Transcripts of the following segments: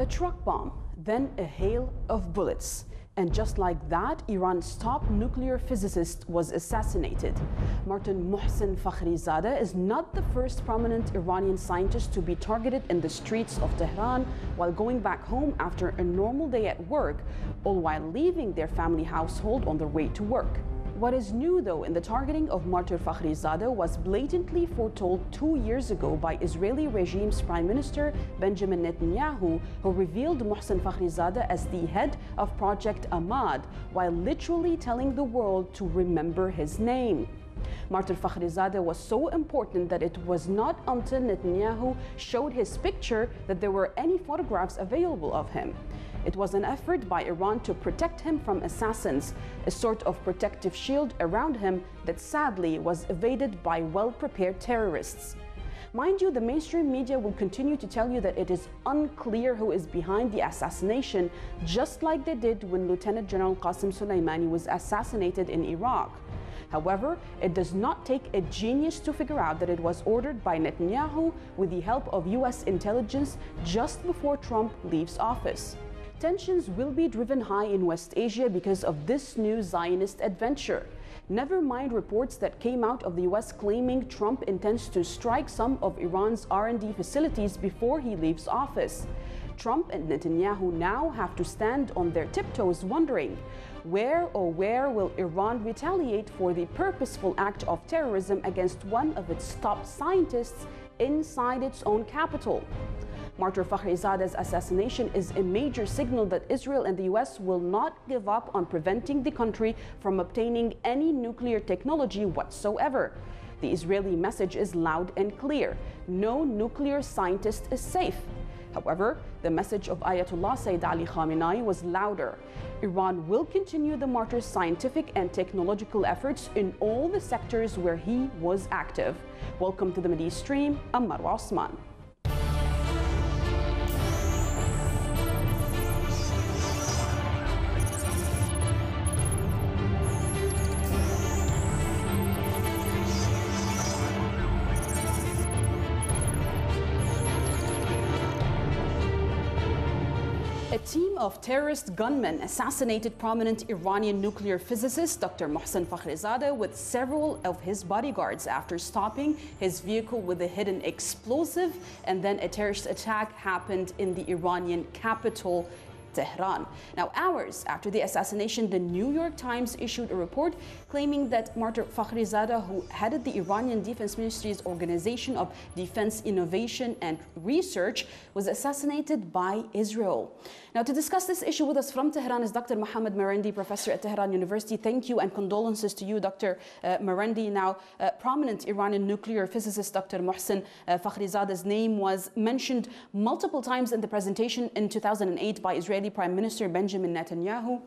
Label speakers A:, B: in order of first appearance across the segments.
A: A truck bomb, then a hail of bullets. And just like that, Iran's top nuclear physicist was assassinated. Martyr Mohsen Fakhrizadeh is not the first prominent Iranian scientist to be targeted in the streets of Tehran while going back home after a normal day at work, all while leaving their family household on their way to work. What is new, though, in the targeting of Martyr Fakhrizadeh was blatantly foretold 2 years ago by Israeli regime's Prime Minister Benjamin Netanyahu, who revealed Mohsen Fakhrizadeh as the head of Project Ahmad, while literally telling the world to remember his name. Martyr Fakhrizadeh was so important that it was not until Netanyahu showed his picture that there were any photographs available of him. It was an effort by Iran to protect him from assassins, a sort of protective shield around him that sadly was evaded by well-prepared terrorists. Mind you, the mainstream media will continue to tell you that it is unclear who is behind the assassination, just like they did when Lieutenant General Qassem Soleimani was assassinated in Iraq. However, it does not take a genius to figure out that it was ordered by Netanyahu with the help of US intelligence just before Trump leaves office. Tensions will be driven high in West Asia because of this new Zionist adventure. Never mind reports that came out of the US claiming Trump intends to strike some of Iran's R&D facilities before he leaves office. Trump and Netanyahu now have to stand on their tiptoes wondering, where will Iran retaliate for the purposeful act of terrorism against one of its top scientists inside its own capital? Martyr Fakhrizadeh's assassination is a major signal that Israel and the US will not give up on preventing the country from obtaining any nuclear technology whatsoever. The Israeli message is loud and clear: no nuclear scientist is safe. However, the message of Ayatollah Sayyid Ali Khamenei was louder. Iran will continue the martyr's scientific and technological efforts in all the sectors where he was active. Welcome to the Mideastream. I'm Marwa Osman. A team of terrorist gunmen assassinated prominent Iranian nuclear physicist Dr. Mohsen Fakhrizadeh with several of his bodyguards after stopping his vehicle with a hidden explosive, and then a terrorist attack happened in the Iranian capital, Tehran. Now, hours after the assassination, the New York Times issued a report claiming that Martyr Fakhrizadeh, who headed the Iranian Defense Ministry's Organization of Defense Innovation and Research, was assassinated by Israel. Now, to discuss this issue with us from Tehran is Dr. Mohammad Marandi, professor at Tehran University. Thank you and condolences to you, Dr. Marandi. Now, prominent Iranian nuclear physicist Dr. Mohsen Fakhrizadeh's name was mentioned multiple times in the presentation in 2008 by Israeli Prime Minister Benjamin Netanyahu,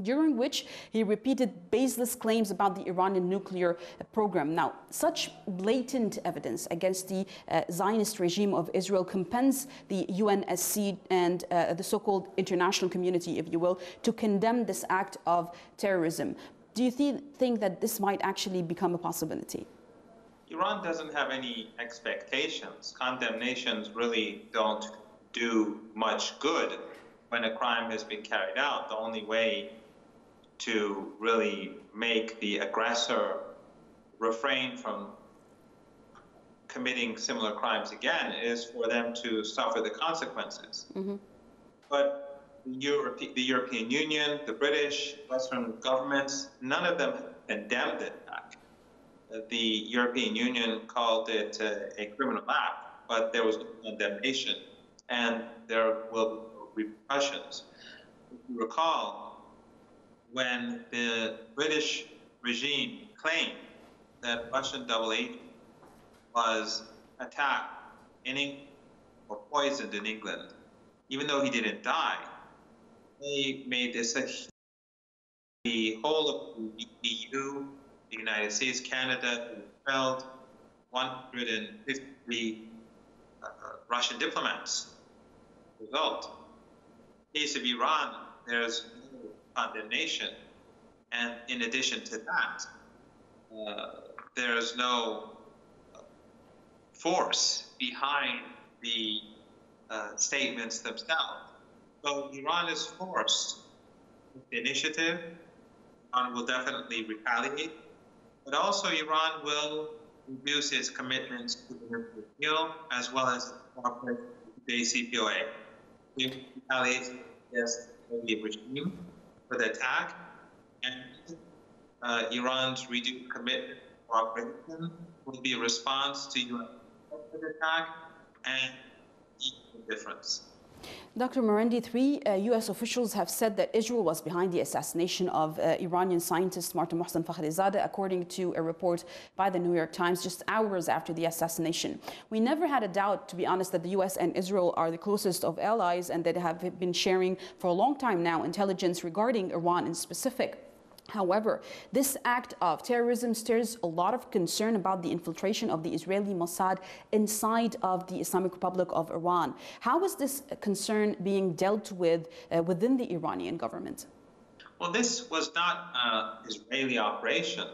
A: during which he repeated baseless claims about the Iranian nuclear program. Now, such blatant evidence against the Zionist regime of Israel compels the UNSC and the so-called international community, if you will, to condemn this act of terrorism. Do you think that this might actually become a possibility?
B: Iran doesn't have any expectations. Condemnations really don't do much good when a crime has been carried out. The only way to really make the aggressor refrain from committing similar crimes again is for them to suffer the consequences. But the European Union, the British, Western governments, none of them condemned it. The European Union called it a criminal act, but there was no condemnation, and there will be repercussions. If you recall, when the British regime claimed that Russian double agent was attacked in England or poisoned in England, even though he didn't die, they made this the whole of the EU, the United States, Canada, held 153 Russian diplomats. Result. In the case of Iran, there's no condemnation, and in addition to that, there's no force behind the statements themselves. So Iran is forced with the initiative. Iran will definitely retaliate, but also Iran will reduce its commitments to the nuclear deal as well as cooperate with the JCPOA. We retaliate against the regime for the attack, and Iran's reduced commitment to cooperation will be a response to U.S. attack and equal difference.
A: Dr. Marandi, three U.S. officials have said that Israel was behind the assassination of Iranian scientist martyr Mohsen Fakhrizadeh, according to a report by the New York Times just hours after the assassination. We never had a doubt, to be honest, that the U.S. and Israel are the closest of allies and that have been sharing for a long time now intelligence regarding Iran in specific. However, this act of terrorism stirs a lot of concern about the infiltration of the Israeli Mossad inside of the Islamic Republic of Iran. How is this concern being dealt with within the Iranian government?
B: Well, this was not an Israeli operation.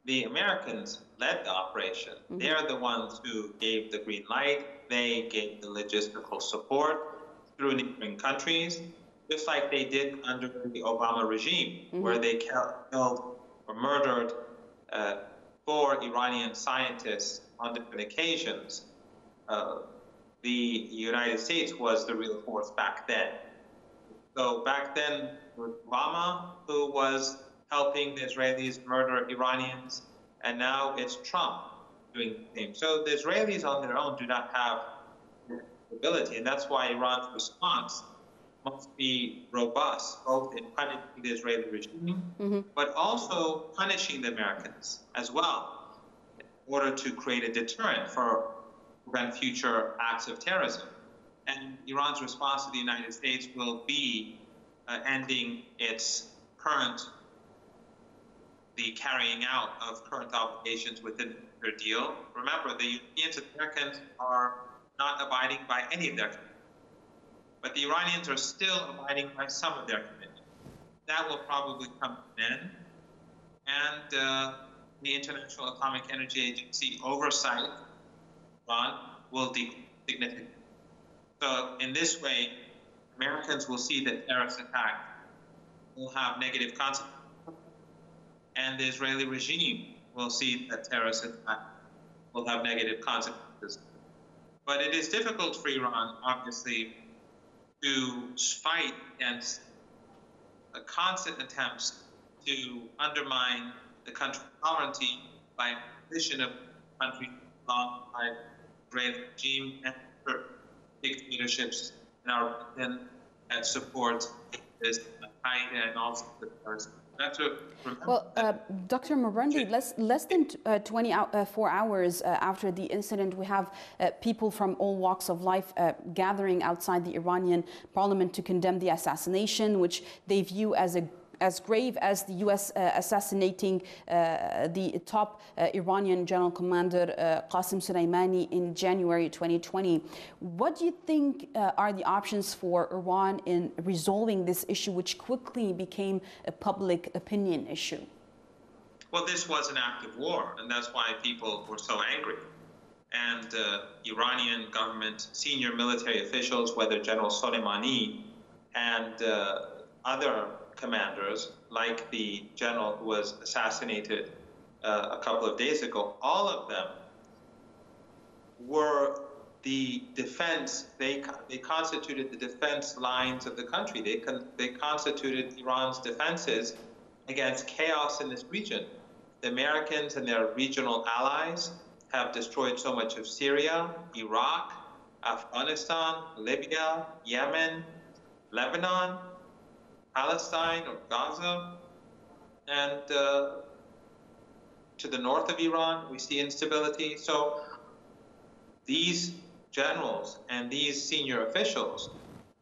B: The Americans led the operation. Mm-hmm. They're the ones who gave the green light. They gave the logistical support through neighboring countries, just like they did under the Obama regime, mm-hmm. where they killed or murdered 4 Iranian scientists on different occasions. The United States was the real force back then. So back then, it was Obama who was helping the Israelis murder Iranians, and now it's Trump doing the same. So the Israelis on their own do not have the ability, and that's why Iran's response must be robust, both in punishing the Israeli regime, mm-hmm. but also punishing the Americans as well, in order to create a deterrent for prevent future acts of terrorism. And Iran's response to the United States will be ending its the carrying out of current obligations within their deal. Remember, the Europeans and Americans are not abiding by any of their commitments. But the Iranians are still abiding by some of their commitments. That will probably come to an end. And the International Atomic Energy Agency oversight of Iran will decrease significantly. So in this way, Americans will see that terrorist attack will have negative consequences. And the Israeli regime will see that terrorist attack will have negative consequences. But it is difficult for Iran, obviously, to fight against constant attempts to undermine the country's sovereignty by imposition of the country alongside the Israeli regime and dictatorships in our region that support this Al-Qaeda and also the terrorism.
A: Well, Dr. Marandi, less than 24 hours after the incident, we have people from all walks of life gathering outside the Iranian parliament to condemn the assassination, which they view as grave as the U.S. assassinating the top Iranian general commander Qassem Soleimani in January 2020. What do you think are the options for Iran in resolving this issue, which quickly became a public opinion issue?
B: Well, this was an act of war, and that's why people were so angry. And Iranian government senior military officials, whether General Soleimani and other commanders, like the general who was assassinated a couple of days ago, all of them were the defense. They constituted the defense lines of the country. They constituted Iran's defenses against chaos in this region. The Americans and their regional allies have destroyed so much of Syria, Iraq, Afghanistan, Libya, Yemen, Lebanon, Palestine or Gaza, and to the north of Iran, we see instability. So these generals and these senior officials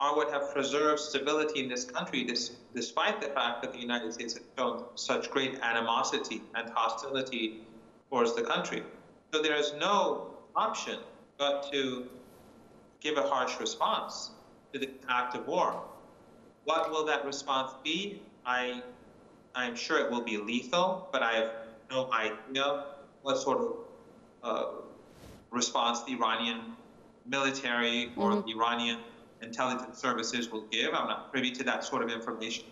B: are what have preserved stability in this country, despite the fact that the United States has shown such great animosity and hostility towards the country. So there is no option but to give a harsh response to the act of war. What will that response be? I'm sure it will be lethal, but I have no idea what sort of response the Iranian military or the Iranian intelligence services will give. I'm not privy to that sort of information.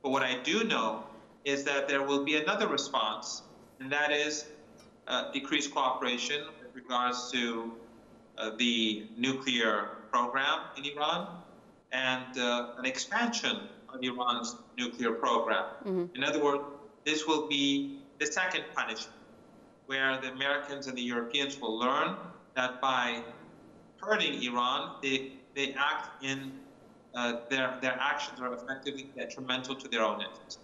B: But what I do know is that there will be another response, and that is decreased cooperation with regards to the nuclear program in Iran and an expansion of Iran's nuclear program. In other words, this will be the second punishment, where the Americans and the Europeans will learn that by hurting Iran, they act in their actions are effectively detrimental to their own interests.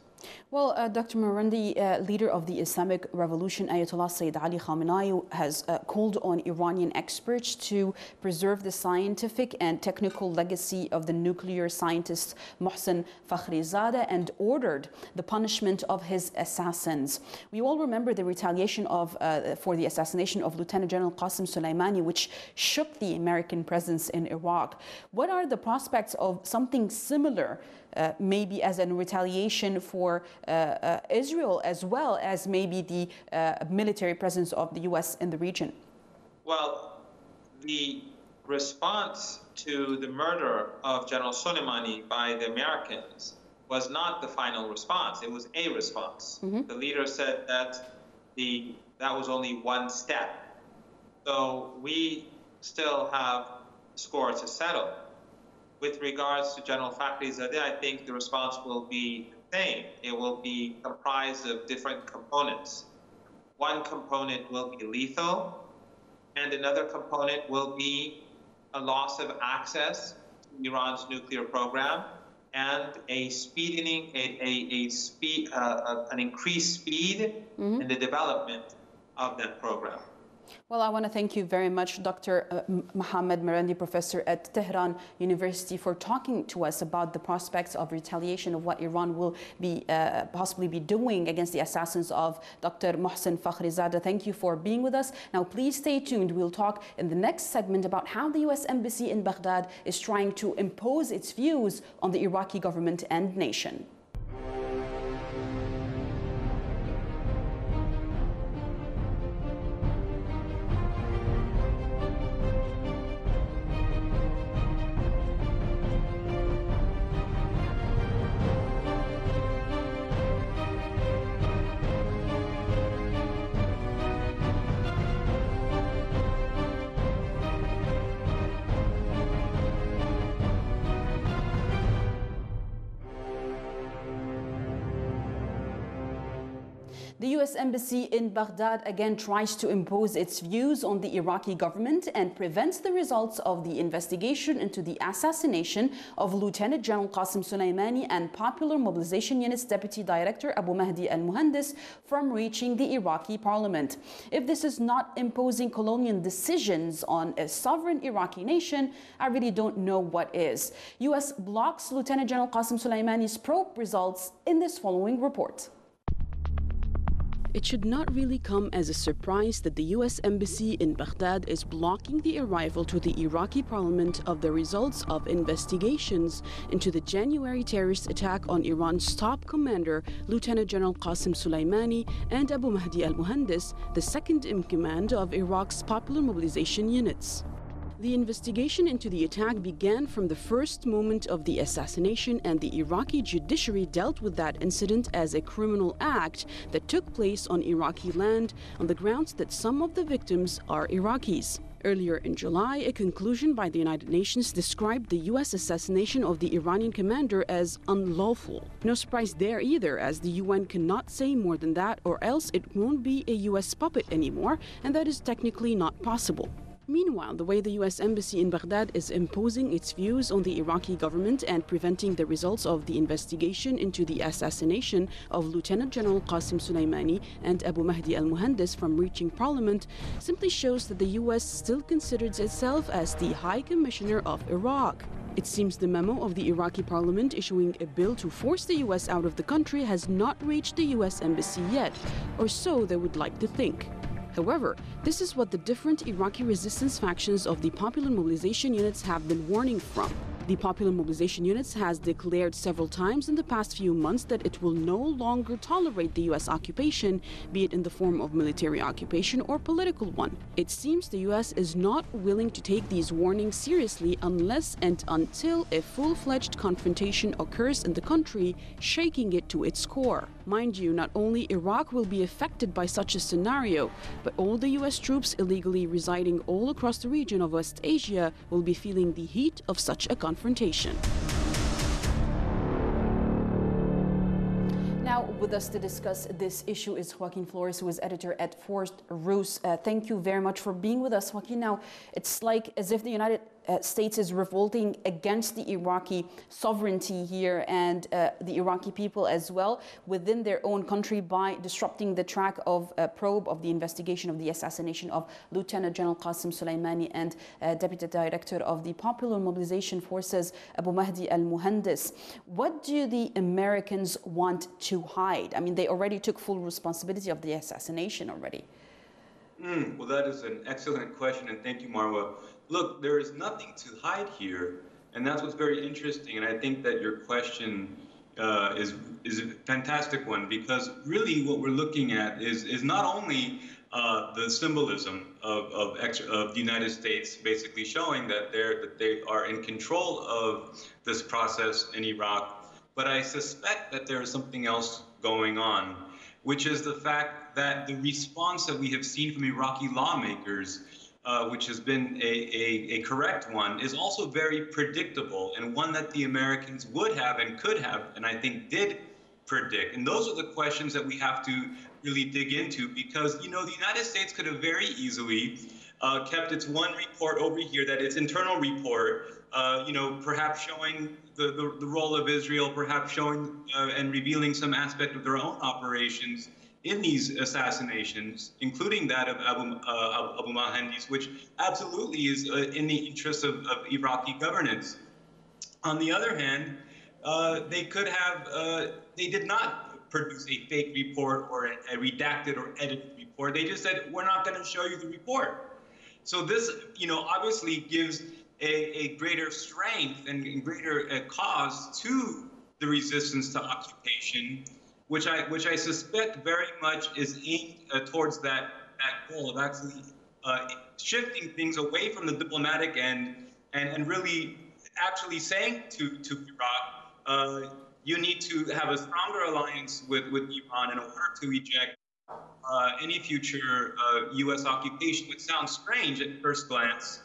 A: Well, Dr. Marandi, leader of the Islamic Revolution, Ayatollah Sayyid Ali Khamenei, has called on Iranian experts to preserve the scientific and technical legacy of the nuclear scientist Mohsen Fakhrizadeh and ordered the punishment of his assassins. We all remember the retaliation for the assassination of Lieutenant General Qassem Soleimani, which shook the American presence in Iraq. What are the prospects of something similar, maybe as a retaliation for Israel, as well as maybe the military presence of the U.S. in the region?
B: Well, the response to the murder of General Soleimani by the Americans was not the final response. It was a response. The leader said that that was only one step. So we still have score to settle. With regards to General Fakhrizadeh, I think the response will be the same. It will be comprised of different components. One component will be lethal, and another component will be a loss of access to Iran's nuclear program and an increased speed in the development of that program.
A: Well, I want to thank you very much, Dr. Mohammed Marandi, professor at Tehran University, for talking to us about the prospects of retaliation of what Iran will be possibly be doing against the assassins of Dr. Mohsen Fakhrizadeh. Thank you for being with us. Now, please stay tuned. We'll talk in the next segment about how the U.S. Embassy in Baghdad is trying to impose its views on the Iraqi government and nation. The U.S. Embassy in Baghdad again tries to impose its views on the Iraqi government and prevents the results of the investigation into the assassination of Lieutenant General Qassem Soleimani and Popular Mobilization Unit's Deputy Director Abu Mahdi al-Muhandis from reaching the Iraqi parliament. If this is not imposing colonial decisions on a sovereign Iraqi nation, I really don't know what is. U.S. blocks Lieutenant General Qassem Soleimani's probe results in this following report. It should not really come as a surprise that the U.S. Embassy in Baghdad is blocking the arrival to the Iraqi parliament of the results of investigations into the January terrorist attack on Iran's top commander, Lieutenant General Qassem Soleimani, and Abu Mahdi al-Muhandis, the second in command of Iraq's Popular Mobilization Units. The investigation into the attack began from the first moment of the assassination, and the Iraqi judiciary dealt with that incident as a criminal act that took place on Iraqi land on the grounds that some of the victims are Iraqis. Earlier in July, a conclusion by the United Nations described the U.S. assassination of the Iranian commander as unlawful. No surprise there either, as the UN cannot say more than that, or else it won't be a U.S. puppet anymore, and that is technically not possible. Meanwhile, the way the U.S. Embassy in Baghdad is imposing its views on the Iraqi government and preventing the results of the investigation into the assassination of Lieutenant General Qassem Soleimani and Abu Mahdi al-Muhandis from reaching parliament simply shows that the U.S. still considers itself as the High Commissioner of Iraq. It seems the memo of the Iraqi parliament issuing a bill to force the U.S. out of the country has not reached the U.S. Embassy yet, or so they would like to think. However, this is what the different Iraqi resistance factions of the Popular Mobilization Units have been warning from. The Popular Mobilization Units has declared several times in the past few months that it will no longer tolerate the U.S. occupation, be it in the form of military occupation or political one. It seems the U.S. is not willing to take these warnings seriously unless and until a full-fledged confrontation occurs in the country, shaking it to its core. Mind you, not only Iraq will be affected by such a scenario, but all the U.S. troops illegally residing all across the region of West Asia will be feeling the heat of such a confrontation. Now, with us to discuss this issue is Joaquin Flores, who is editor at Forced Ruse. Thank you very much for being with us, Joaquin. Now, it's like as if the United States is revolting against the Iraqi sovereignty here and the Iraqi people as well within their own country by disrupting the track of probe of the investigation of the assassination of Lieutenant General Qassem Soleimani and Deputy Director of the Popular Mobilization Forces, Abu Mahdi al-Muhandis. What do the Americans want to hide? I mean, they already took full responsibility of the assassination already.
C: Well, that is an excellent question, and thank you, Marwa. Look, there is nothing to hide here, and that's what's very interesting. And I think that your question is a fantastic one, because really what we're looking at is not only the symbolism of the United States basically showing that they are in control of this process in Iraq, but I suspect that there is something else going on, which is the fact that the response that we have seen from Iraqi lawmakers, which has been a correct one, is also very predictable, and one that the Americans would have and could have, and I think did predict. And those are the questions that we have to really dig into, because, you know, the United States could have very easily kept its one report over here, that its internal report, you know, perhaps showing the role of Israel, perhaps showing and revealing some aspect of their own operations in these assassinations, including that of Abu Mahdi, which absolutely is in the interest of Iraqi governance. On the other hand, they could have, they did not produce a fake report or a redacted or edited report. They just said, we're not going to show you the report. So this, you know, obviously gives a greater strength and greater cause to the resistance to occupation, which I suspect very much is aimed towards that goal of actually shifting things away from the diplomatic end and really actually saying to Iraq, you need to have a stronger alliance with Iran in order to eject any future U.S. occupation, which sounds strange at first glance,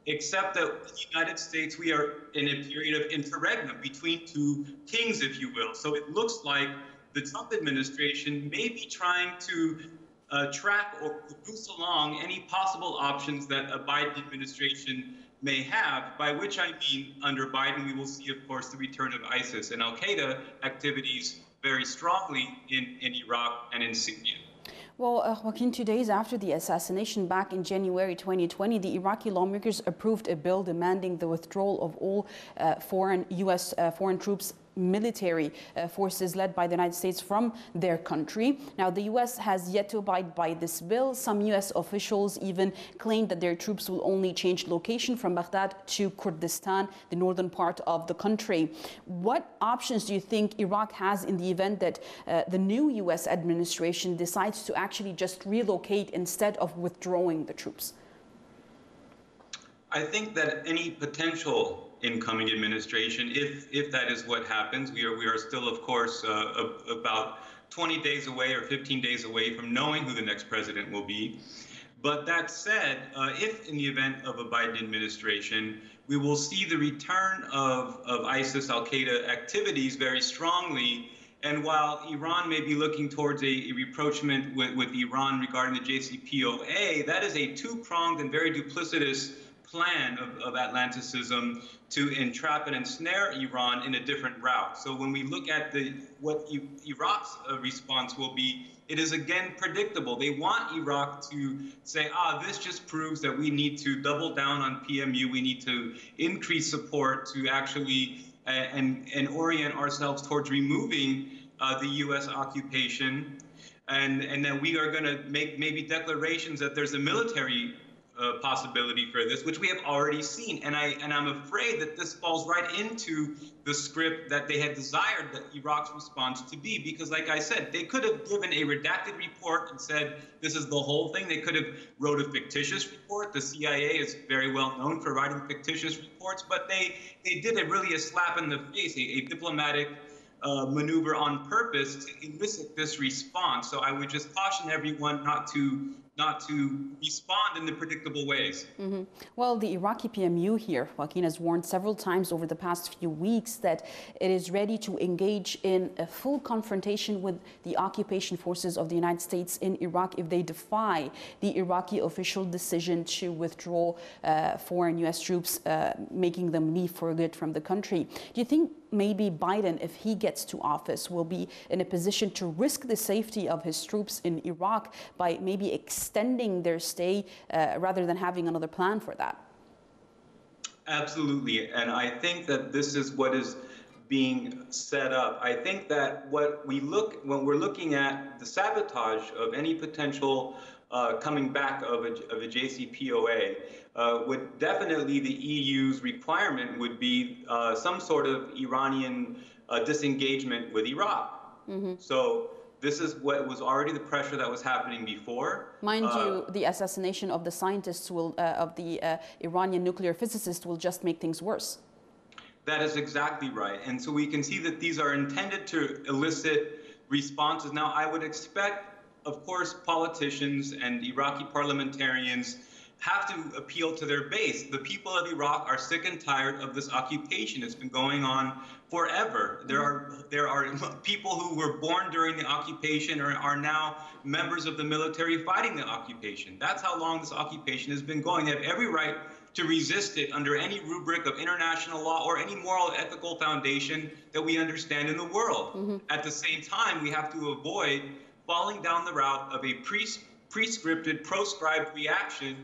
C: except that in the United States, we are in a period of interregnum between two kings, if you will. So it looks like the Trump administration may be trying to track or boost along any possible options that a Biden administration may have, by which I mean under Biden, we will see, of course, the return of ISIS and al-Qaeda activities very strongly in Iraq and in Syria.
A: Well, Joaquin, 2 days after the assassination back in January 2020, the Iraqi lawmakers approved a bill demanding the withdrawal of all U.S. foreign troops, military forces led by the United States from their country. Now, the U.S. has yet to abide by this bill. Some U.S. officials even claimed that their troops will only change location from Baghdad to Kurdistan, the northern part of the country. What options do you think Iraq has in the event that the new U.S. administration decides to actually just relocate instead of withdrawing the troops?
C: I think that any potential incoming administration, if that is what happens, we are still, of course, about 20 days away or 15 days away from knowing who the next president will be. But that said, if in the event of a Biden administration, we will see the return of ISIS, al-Qaeda activities very strongly. And while Iran may be looking towards a rapprochement with Iran regarding the JCPOA, that is a two-pronged and very duplicitous plan of Atlanticism to entrap and ensnare Iran in a different route. So when we look at what Iraq's response will be, it is again predictable. They want Iraq to say, this just proves that we need to double down on PMU. We need to increase support to actually and orient ourselves towards removing the U.S. occupation. And then we are going to make maybe declarations that there's a military possibility for this, which we have already seen. And I'm afraid that this falls right into the script that they had desired that Iraq's response to be, because like I said, they could have given a redacted report and said, this is the whole thing. They could have wrote a fictitious report. The CIA is very well known for writing fictitious reports, but they did really a slap in the face, a diplomatic maneuver on purpose to elicit this response. So I would just caution everyone not to respond in the predictable ways.
A: Mm-hmm. Well, the Iraqi PMU here, Joaquin, has warned several times over the past few weeks that it is ready to engage in a full confrontation with the occupation forces of the United States in Iraq if they defy the Iraqi official decision to withdraw foreign U.S. troops, making them leave for good from the country. Do you think maybe Biden, if he gets to office, will be in a position to risk the safety of his troops in Iraq by maybe extending their stay rather than having another plan for that?
C: Absolutely. And I think that this is what is being set up. I think that when we're looking at the sabotage of any potential coming back of a JCPOA, would definitely the EU's requirement would be some sort of Iranian disengagement with Iraq. Mm-hmm. So this is what was already the pressure that was happening before.
A: Mind you, the assassination of the scientists of the Iranian nuclear physicist will just make things worse.
C: That is exactly right. And so we can see that these are intended to elicit responses. Now, I would expect, of course, politicians and Iraqi parliamentarians have to appeal to their base. The people of Iraq are sick and tired of this occupation. It's been going on forever. There are people who were born during the occupation or are now members of the military fighting the occupation. That's how long this occupation has been going. They have every right to resist it under any rubric of international law or any moral ethical foundation that we understand in the world. Mm-hmm. At the same time, we have to avoid falling down the route of a prescripted, proscribed reaction,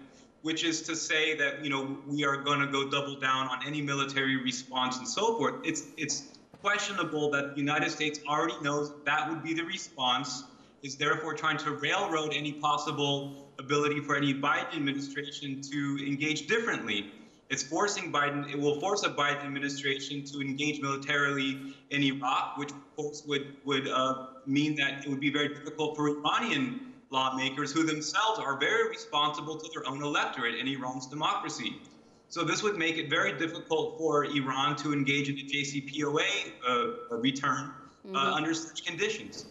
C: which is to say that, we are going to go double down on any military response and so forth. It's questionable that the United States already knows that would be the response, is therefore trying to railroad any possible ability for any Biden administration to engage differently. It will force a Biden administration to engage militarily in Iraq, which of course would mean that it would be very difficult for Iranian lawmakers, who themselves are very responsible to their own electorate in Iran's democracy. So this would make it very difficult for Iran to engage in a JCPOA return under such conditions.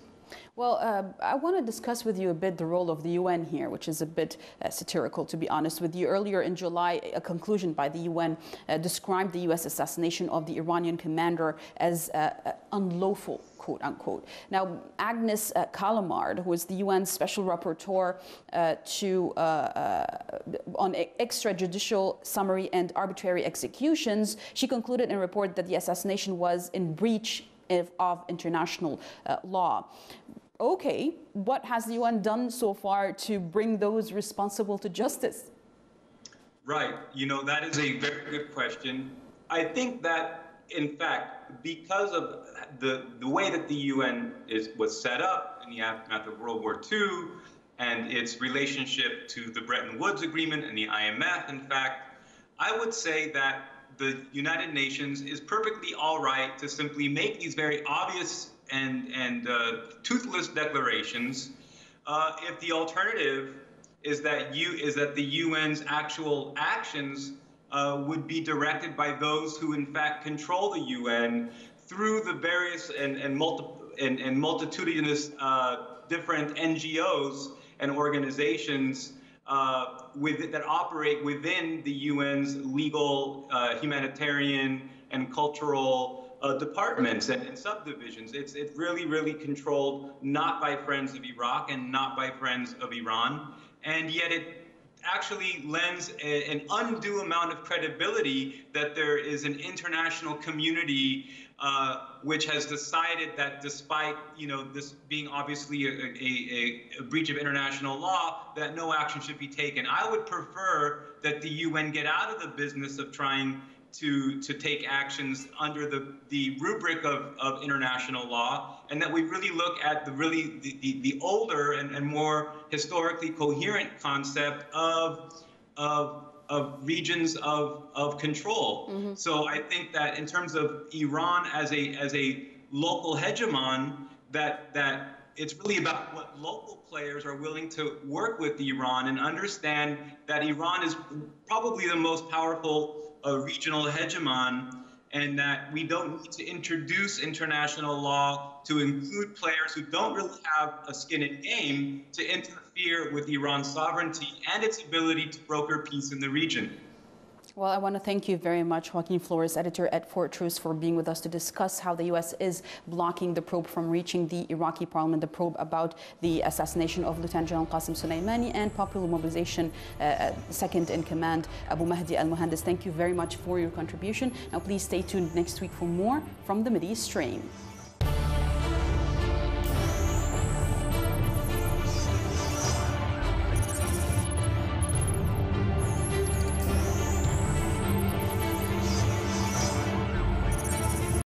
A: Well, I want to discuss with you a bit the role of the UN here, which is a bit satirical, to be honest with you. Earlier in July, a conclusion by the UN described the U.S. assassination of the Iranian commander as unlawful, quote unquote. Now, Agnes Callamard, who is the UN Special Rapporteur on extrajudicial, summary, and arbitrary executions, she concluded in a report that the assassination was in breach of international law. Okay, what has the UN done so far to bring those responsible to justice?
C: Right, that is a very good question. I think that, in fact, because of the way that the UN was set up in the aftermath of World War II and its relationship to the Bretton Woods Agreement and the IMF, in fact, I would say that the United Nations is perfectly all right to simply make these very obvious and toothless declarations if the alternative is that the UN's actual actions would be directed by those who in fact control the UN through the various and multitudinous different NGOs and organizations that operate within the UN's legal, humanitarian, and cultural departments and subdivisions. It's really, really controlled not by friends of Iraq and not by friends of Iran, and yet it actually lends an undue amount of credibility that there is an international community which has decided that despite this being obviously a breach of international law, that no action should be taken. I would prefer that the UN get out of the business of trying to take actions under the rubric of international law, and that we really look at the older and more historically coherent concept of regions of control.
A: Mm-hmm.
C: So I think that in terms of Iran as a local hegemon, that it's really about what local players are willing to work with Iran and understand that Iran is probably the most powerful regional hegemon, and that we don't need to introduce international law to include players who don't really have a skin in game to interfere with Iran's sovereignty and its ability to broker peace in the region.
A: Well, I want to thank you very much, Joaquin Flores, editor at Fort Truce, for being with us to discuss how the U.S. is blocking the probe from reaching the Iraqi parliament, the probe about the assassination of Lieutenant General Qassem Soleimani and popular mobilization second in command, Abu Mahdi al-Muhandis. Thank you very much for your contribution. Now, please stay tuned next week for more from the Mideastream.